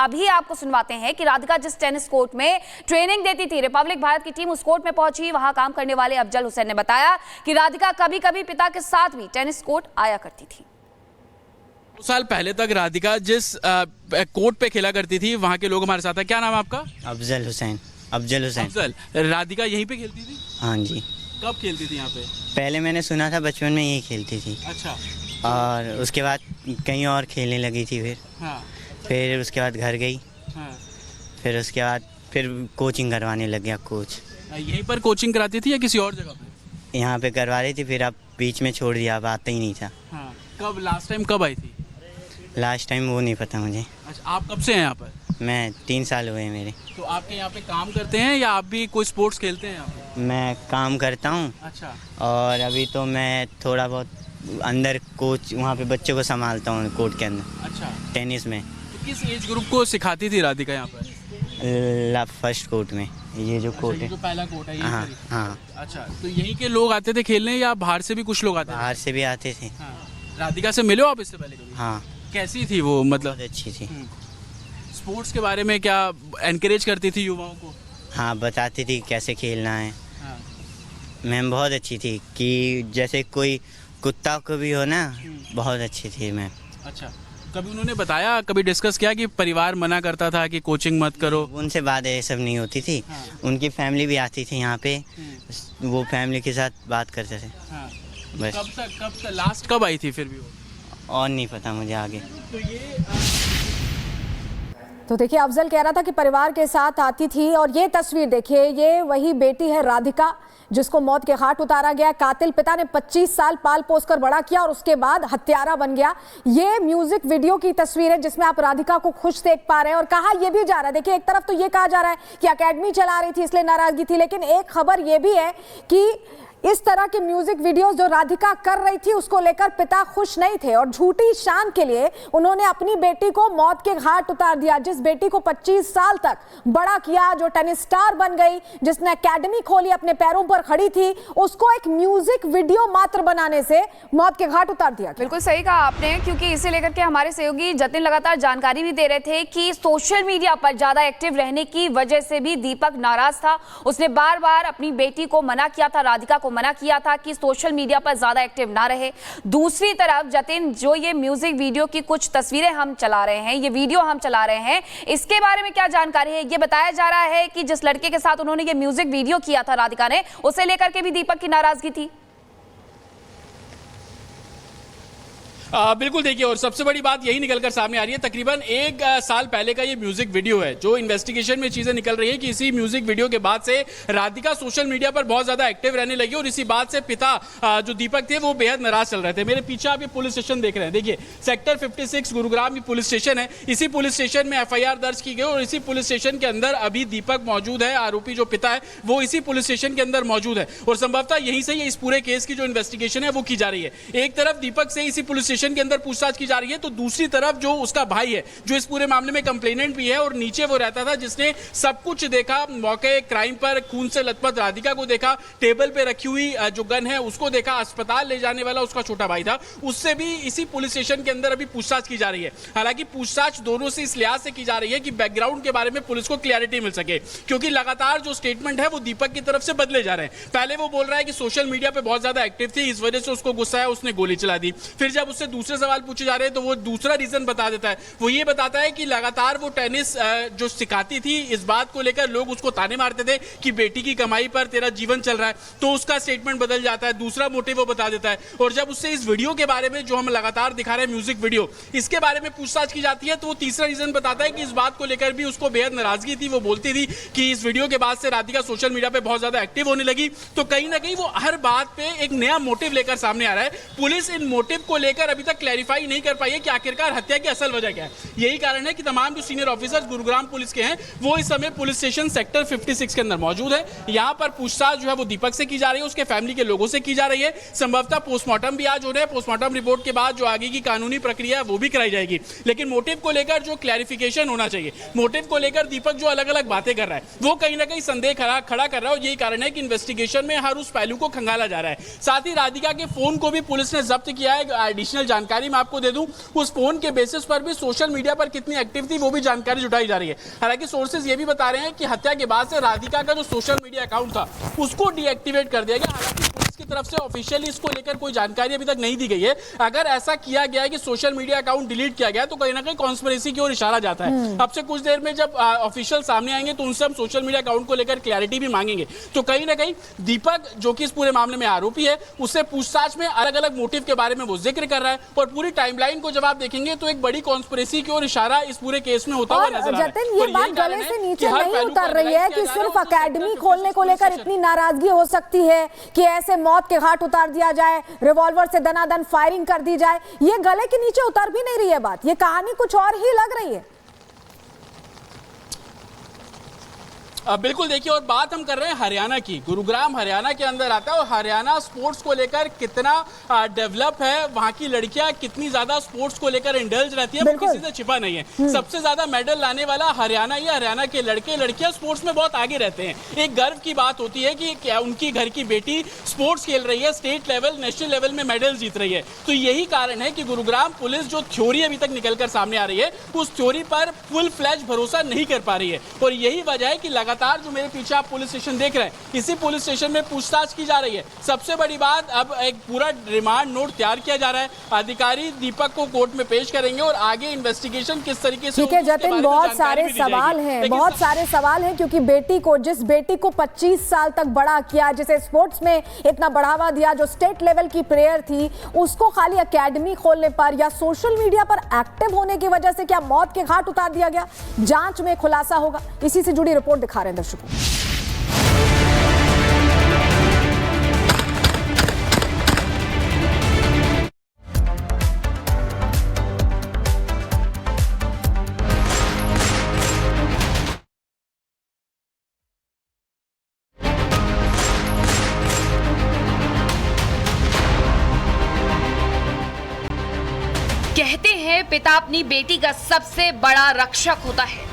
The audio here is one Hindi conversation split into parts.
अभी आपको सुनवाते हैं कि राधिका जिस टेनिस कोर्ट में ट्रेनिंग देती थी, रिपब्लिक भारत की टीम उस कोर्ट में पहुंची। वहां काम करने वाले अफजल हुसैन ने बताया कि राधिका कभी कभी पिता के साथ भी टेनिस कोर्ट आया करती थी। 2 साल पहले तक राधिका जिस कोर्ट पे खेला करती थी, वहाँ के लोग हमारे साथ हैं। क्या नाम है आपका? अफजल हुसैन। अफजल, राधिका यहीं पे खेलती थी? हाँ जी। कब खेलती थी यहाँ पे? पहले मैंने सुना था बचपन में यही खेलती थी। अच्छा। और उसके बाद कहीं और खेलने लगी थी हाँ। फिर उसके बाद घर गई। हाँ। फिर उसके बाद फिर कोचिंग करवाने लग गया कोच। यहीं पर कोचिंग कराती थी या किसी और जगह पे? यहाँ पे करवा रही थी, फिर अब बीच में छोड़ दिया, अब आता ही नहीं था। हाँ। कब लास्ट टाइम कब आई थी? लास्ट टाइम वो नहीं पता मुझे। अच्छा, आप कब से हैं यहाँ पर? मैं 3 साल हुए मेरे। तो आपके यहाँ पे काम करते हैं या आप भी कोई स्पोर्ट्स खेलते हैं यहाँ पे? मैं काम करता हूँ। अच्छा। और अभी तो मैं थोड़ा बहुत अंदर कोच वहाँ पे बच्चों को संभालता हूँ कोर्ट के अंदर। अच्छा। टेनिस में। तो किस एज ग्रुप को सिखाती थी राधिका यहाँ पर? फर्स्ट कोर्ट में, ये जो कोर्ट अच्छा, है। जो पहला कोर्ट है, यहीं हाँ पर ही? हाँ। अच्छा, तो यहीं के लोग आते थे खेलने या बाहर से भी कुछ लोग आते थे? बाहर से भी आते थे। हाँ। राधिका से मिले हो आप इससे पहले कभी? हाँ। कैसी थी वो, मतलब? बहुत अच्छी थी। स्पोर्ट्स के बारे में क्या एनकरेज करती थी युवाओं को? हाँ, बताती थी कैसे खेलना है। हाँ। मैम बहुत अच्छी थी कि जैसे कोई कुत्ता को भी हो ना, बहुत अच्छी थी मैम। अच्छा, कभी उन्होंने बताया, कभी डिस्कस किया कि परिवार मना करता था कि कोचिंग मत करो? उनसे बात ये सब नहीं होती थी। हाँ। उनकी फैमिली भी आती थी यहाँ पे, वो फैमिली के साथ बात करते थे। हाँ। बस। कब तक लास्ट कब आई थी फिर भी वो? और नहीं पता मुझे आगे। तो ये तो देखिए, अफजल कह रहा था कि परिवार के साथ आती थी। और ये तस्वीर देखिए, ये वही बेटी है राधिका जिसको मौत के घाट उतारा गया। कातिल पिता ने 25 साल पाल पोस कर बड़ा किया और उसके बाद हत्यारा बन गया। ये म्यूजिक वीडियो की तस्वीर है जिसमें आप राधिका को खुश देख पा रहे हैं। और कहा यह भी जा रहा है, देखिए एक तरफ तो ये कहा जा रहा है कि एकेडमी चला रही थी इसलिए नाराजगी थी, लेकिन एक खबर ये भी है कि इस तरह के म्यूजिक वीडियोस जो राधिका कर रही थी उसको लेकर पिता खुश नहीं थे और झूठी शान के लिए उन्होंने अपनी बेटी को मौत के घाट उतार दिया। जिस बेटी को 25 साल तक बड़ा किया, जो टेनिस स्टार बन गई, जिसने एकेडमी खोली, अपने पैरों पर खड़ी थी, उसको एक म्यूजिक वीडियो मात्र बनाने से मौत के घाट उतार दिया। बिल्कुल सही कहा आपने, क्योंकि इसे लेकर के हमारे सहयोगी जतिन लगातार जानकारी भी दे रहे थे कि सोशल मीडिया पर ज्यादा एक्टिव रहने की वजह से भी दीपक नाराज था। उसने बार बार अपनी बेटी को मना किया था, राधिका को मना किया था कि सोशल मीडिया पर ज्यादा एक्टिव ना रहे। दूसरी तरफ जतिन, जो ये म्यूजिक वीडियो की कुछ तस्वीरें हम चला रहे हैं, ये वीडियो हम चला रहे हैं, इसके बारे में क्या जानकारी है? ये बताया जा रहा है कि जिस लड़के के साथ उन्होंने ये म्यूजिक वीडियो किया था राधिका ने, उसे लेकर के भी दीपक की नाराजगी थी। बिल्कुल, देखिए, और सबसे बड़ी बात यही निकलकर सामने आ रही है। तकरीबन 1 साल पहले का ये म्यूजिक वीडियो है, जो इन्वेस्टिगेशन में चीजें निकल रही है कि इसी म्यूजिक वीडियो के बाद से राधिका सोशल मीडिया पर बहुत ज्यादा एक्टिव रहने लगी और इसी बात से पिता जो दीपक थे वो बेहद नाराज चल रहे थे। मेरे पीछे आप ये पुलिस स्टेशन देख रहे हैं, देखिए सेक्टर 56 गुरुग्राम की पुलिस स्टेशन है। इसी पुलिस स्टेशन में FIR दर्ज की गई और इसी पुलिस स्टेशन के अंदर अभी दीपक मौजूद है। आरोपी जो पिता है वो इसी पुलिस स्टेशन के अंदर मौजूद है और संभवतः यहीं से इस पूरे केस की जो इन्वेस्टिगेशन है वो की जा रही है। एक तरफ दीपक से इसी पुलिस स्टेशन के अंदर पूछताछ की जा रही है, तो दूसरी तरफ जो उसका भाई है, जो इस पूरे मामले में कंप्लेनेंट भी है और नीचे वो रहता था, जिसने सब कुछ देखा, मौके क्राइम पर खून से लथपथ राधिका को देखा, टेबल पे रखी हुई जो गन है उसको देखा, अस्पताल ले जाने वाला उसका छोटा भाई था, उससे भी इसी पुलिस स्टेशन के अंदर अभी पूछताछ की जा रही है। हालांकि पूछताछ दोनों से इस लिहाज से की जा रही है कि बैकग्राउंड के बारे में पुलिस को क्लैरिटी मिल सके, क्योंकि लगातार जो स्टेटमेंट है वो दीपक की तरफ से बदले जा रहे हैं। पहले वो बोल रहा है कि सोशल मीडिया पे बहुत ज्यादा एक्टिव थी, इस वजह से उसको गुस्सा है, उसने गोली चला दी। फिर जब उससे दूसरे सवाल पूछे जा रहे हैं तो वो दूसरा रीजन बता देता है। वो ये बताता है कि लगातार वो टेनिस जो सिखाती थी, इस बात को लेकर लोग उसको ताने मारते थे कि बेटी की कमाई पर तेरा जीवन चल रहा है, तो उसका स्टेटमेंट बदल जाता है, दूसरा मोटिव वो बता देता है। और जब उससे इस वीडियो के बारे में, जो हम लगातार दिखा रहे हैं म्यूजिक वीडियो, इसके बारे में पूछताछ की जाती है, तो वो तीसरा रीजन बताता है कि इस बात को लेकर भी उसको बेहद नाराजगी थी। वो बोलती थी कि इस वीडियो के बाद से राधिका सोशल मीडिया पे बहुत ज्यादा एक्टिव होने लगी, तो कहीं ना कहीं वो हर बात पे एक नया मोटिव लेकर सामने आ रहा है। पुलिस इन मोटिव को लेकर अभी तक क्लैरिफाई नहीं कर पाई है कि आखिरकार हत्या की असल वजह क्या है। यही कारण है कि तमाम जो सीनियर ऑफिसर्स गुरुग्राम पुलिस के हैं वो इस समय पुलिस स्टेशन सेक्टर 56 के अंदर मौजूद है। यहां पर पूछताछ जो है वो दीपक से की जा रही है, उसके फैमिली के लोगों से की जा रही है। संभवतः पोस्टमार्टम भी आज हो रहा है, पोस्टमार्टम रिपोर्ट के बाद जो आगे की कानूनी प्रक्रिया है वो भी कराई जाएगी। लेकिन मोटिव को लेकर जो क्लैरिफिकेशन होना चाहिए, मोटिव को लेकर दीपक जो अलग अलग बातें कर रहा है वो कहीं ना कहीं संदेह खड़ा कर रहा है और यही कारण है कि इन्वेस्टिगेशन में हर उस पहलू को खंगाला जा रहा है। साथ ही राधिका के फोन को भी पुलिस ने जब्त किया है एडिशनल जानकारी मैं आपको दे दूं, उस फोन के बेसिस पर भी सोशल मीडिया पर कितनी एक्टिव थी वो भी जानकारी जुटाई जा रही है। हालांकि सोर्सेज ये भी बता रहे हैं कि हत्या के बाद से राधिका का जो सोशल मीडिया अकाउंट था उसको डीएक्टिवेट कर दिया गया। हालांकि पुलिस की तरफ से ऑफिशियली इसको लेकर कोई जानकारी अभी तक नहीं दी गई है। अगर ऐसा किया गया है कि सोशल मीडिया अकाउंट डिलीट किया गया तो कहीं ना कहीं कॉन्स्पिरेसी की ओर इशारा जाता है। अब से कुछ देर में जब ऑफिशियल सामने आएंगे तो उनसे हम सोशल मीडिया अकाउंट को लेकर क्लैरिटी भी मांगेंगे। तो कहीं ना कहीं दीपक जो कि इस पूरे मामले में आरोपी है, उससे पूछताछ में अलग अलग मोटिव के बारे में वो जिक्र कर रहा है और पूरी टाइमलाइन को जब आप देखेंगे तो एक बड़ी कॉन्स्पिरेसी की ओर इशारा इस पूरे केस में होता हुआ नजर आ रहा है। जतिन, ये बात गले से नीचे नहीं उतर रही है कि सिर्फ अकेडमी खोलने को लेकर इतनी नाराजगी हो सकती है कि ऐसे मौत के घाट उतार दिया जाए, रिवॉल्वर से दनादन फायरिंग कर दी जाए। ये गले के नीचे उतर भी नहीं रही है बात, ये कहानी कुछ और ही लग रही है। बिल्कुल देखिए, और बात हम कर रहे हैं हरियाणा की। गुरुग्राम हरियाणा के अंदर आता है और हरियाणा स्पोर्ट्स को लेकर कितना डेवलप है, वहां की लड़कियां कितनी ज्यादा स्पोर्ट्स को लेकर इंडल्ज रहती है, वो किसी से छिपा नहीं है। सबसे ज्यादा मेडल लाने वाला हरियाणा ही, हरियाणा के लड़के लड़कियां स्पोर्ट्स में बहुत आगे रहते हैं। एक गर्व की बात होती है कि क्या उनकी घर की बेटी स्पोर्ट्स खेल रही है, स्टेट लेवल नेशनल लेवल में मेडल जीत रही है। तो यही कारण है कि गुरुग्राम पुलिस जो थ्योरी अभी तक निकल कर सामने आ रही है उस थ्योरी पर फुल फ्लैश भरोसा नहीं कर पा रही है। और यही वजह है कि लगातार जो मेरे पीछे आप पुलिस स्टेशन देख रहे हैं, इसी पुलिस स्टेशन में पूछताछ की जा रही है। सबसे बड़ी बात, अब एक पूरा रिमांड नोट तैयार किया जा रहा है। अधिकारी दीपक को कोर्ट में पेश करेंगे और आगे इन्वेस्टिगेशन किस तरीके से। ठीक है जतिन, बहुत सारे सवाल हैं, बहुत सारे सवाल हैं, क्योंकि जिस बेटी को 25 साल तक बड़ा किया, जिसे स्पोर्ट्स में इतना बढ़ावा दिया, जो स्टेट लेवल की प्लेयर थी, उसको खाली एकेडमी खोलने पर या सोशल मीडिया पर एक्टिव होने की वजह से क्या मौत के घाट उतार दिया गया? जांच में खुलासा होगा। इसी से जुड़ी रिपोर्ट दिखा रहे हैं दर्शकों। कहते हैं पिता अपनी बेटी का सबसे बड़ा रक्षक होता है,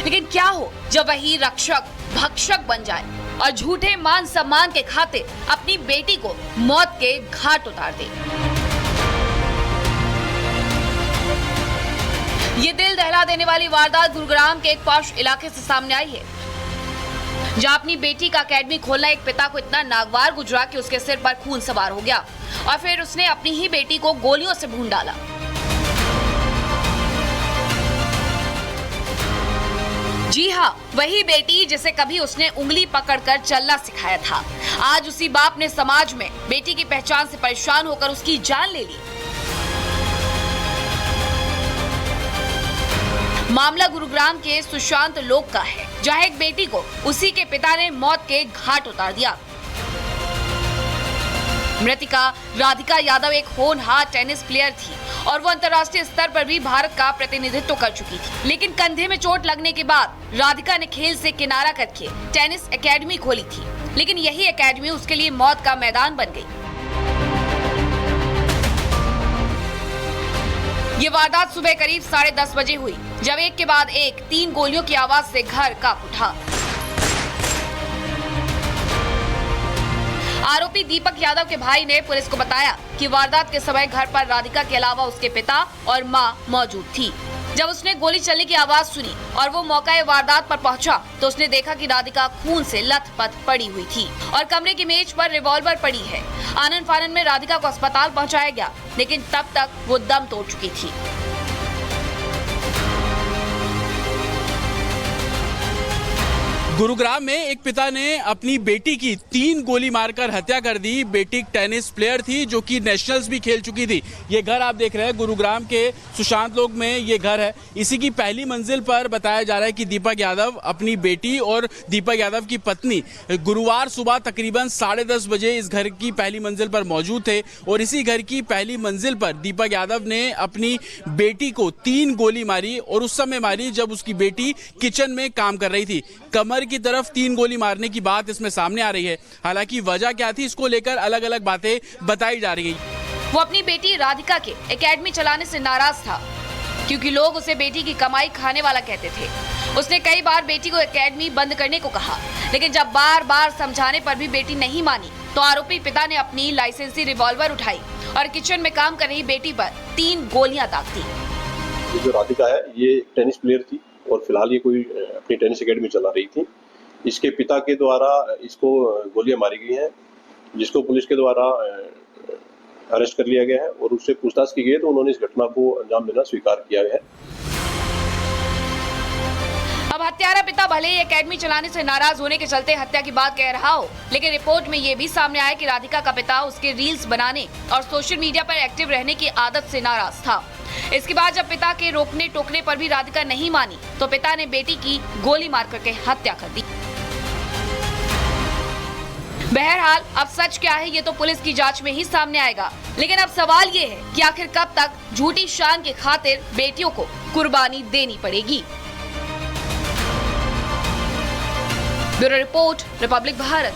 लेकिन क्या हो जब वही रक्षक भक्षक बन जाए और झूठे मान सम्मान के खातिर अपनी बेटी को मौत के घाट उतार दे। ये दिल दहला देने वाली वारदात गुरुग्राम के एक पॉश इलाके से सामने आई है, जहां अपनी बेटी का एकेडमी खोलना एक पिता को इतना नागवार गुजरा कि उसके सिर पर खून सवार हो गया और फिर उसने अपनी ही बेटी को गोलियों से भून डाला। जी हाँ, वही बेटी जिसे कभी उसने उंगली पकड़कर चलना सिखाया था, आज उसी बाप ने समाज में बेटी की पहचान से परेशान होकर उसकी जान ले ली। मामला गुरुग्राम के सुशांत लोक का है, जहां एक बेटी को उसी के पिता ने मौत के घाट उतार दिया। मृतिका राधिका यादव एक होनहार टेनिस प्लेयर थी और वो अंतर्राष्ट्रीय स्तर पर भी भारत का प्रतिनिधित्व कर चुकी थी। लेकिन कंधे में चोट लगने के बाद राधिका ने खेल से किनारा करके टेनिस एकेडमी खोली थी, लेकिन यही एकेडमी उसके लिए मौत का मैदान बन गई। ये वारदात सुबह करीब 10:30 बजे हुई, जब एक के बाद एक 3 गोलियों की आवाज से घर कांप उठा। आरोपी दीपक यादव के भाई ने पुलिस को बताया कि वारदात के समय घर पर राधिका के अलावा उसके पिता और मां मौजूद थी। जब उसने गोली चलने की आवाज सुनी और वो मौका वारदात पर पहुंचा तो उसने देखा कि राधिका खून से लथपथ पड़ी हुई थी और कमरे की मेज पर रिवॉल्वर पड़ी है। आनन फानन में राधिका को अस्पताल पहुंचाया गया, लेकिन तब तक वो दम तोड़ चुकी थी। गुरुग्राम में एक पिता ने अपनी बेटी की 3 गोली मारकर हत्या कर दी। बेटी टेनिस प्लेयर थी जो कि नेशनल्स भी खेल चुकी थी। ये घर आप देख रहे हैं गुरुग्राम के सुशांत लोक में ये घर है। इसी की पहली मंजिल पर बताया जा रहा है कि दीपक यादव अपनी बेटी और दीपक यादव की पत्नी गुरुवार सुबह तकरीबन 10:30 बजे इस घर की पहली मंजिल पर मौजूद थे और इसी घर की पहली मंजिल पर दीपक यादव ने अपनी बेटी को 3 गोली मारी और उस समय मारी जब उसकी बेटी किचन में काम कर रही थी। कमर की तरफ 3 गोली मारने की बात इसमें सामने आ रही है। हालांकि वजह क्या थी, इसको लेकर अलग अलग बातें बताई जा रही है। वो अपनी बेटी राधिका के एकेडमी चलाने से नाराज था, क्योंकि लोग उसे बेटी की कमाई खाने वाला कहते थे। उसने कई बार बेटी को एकेडमी बंद करने को कहा, लेकिन जब बार बार समझाने पर भी बेटी नहीं मानी तो आरोपी पिता ने अपनी लाइसेंसी रिवॉल्वर उठाई और किचन में काम कर रही बेटी पर 3 गोलियां दाग दी। ये जो राधिका है ये टेनिस प्लेयर थी और फिलहाल ये कोई अपनी टेनिस एकेडमी चला रही थी। इसके पिता के द्वारा इसको गोलियां मारी गई हैं, जिसको पुलिस के द्वारा अरेस्ट कर लिया गया है और उससे पूछताछ की गई तो उन्होंने इस घटना को अंजाम देना स्वीकार किया है। अब हत्यारा पिता भले ही एकेडमी चलाने से नाराज होने के चलते हत्या की बात कह रहा हो, लेकिन रिपोर्ट में ये भी सामने आया कि राधिका का पिता उसके रील्स बनाने और सोशल मीडिया पर एक्टिव रहने की आदत से नाराज था। इसके बाद जब पिता के रोकने टोकने पर भी राधिका नहीं मानी तो पिता ने बेटी की गोली मार करके हत्या कर दी। बहरहाल अब सच क्या है ये तो पुलिस की जांच में ही सामने आएगा, लेकिन अब सवाल ये है कि आखिर कब तक झूठी शान की खातिर बेटियों को कुर्बानी देनी पड़ेगी। Bureau report, Republic Bharat.